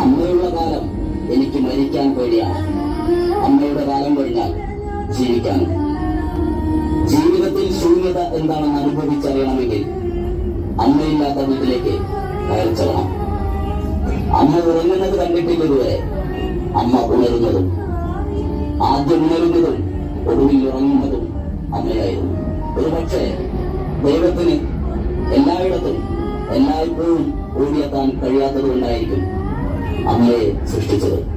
അമ്മയുള്ള കാലം എനിക്ക് മരിക്കാൻ പേടിയാണ്. അമ്മയുടെ കാലം കഴിഞ്ഞാൽ ജീവിക്കാനും. ജീവിതത്തിൽ ശൂന്യത എന്താണെന്ന് അനുഭവിച്ചറിയണമെങ്കിൽ അമ്മയില്ലാത്ത വീട്ടിലേക്ക് കയറിച്ചെല്ലണം. അമ്മ ഉറങ്ങുന്നത് കണ്ടിട്ടില്ലതുവരെ അമ്മ ഉണരുന്നതും ആദ്യം ഉണരുന്നതും ഒടുവിൽ ഉറങ്ങുന്നതും അമ്മയായിരുന്നു. ഒരുപക്ഷെ ദൈവത്തിന് എല്ലായിടത്തും എല്ലായ്പ്പോഴും ഓടിയെത്താൻ കഴിയാത്തതുകൊണ്ടായിരിക്കും അമ്മയെ സൃഷ്ടിച്ചത്.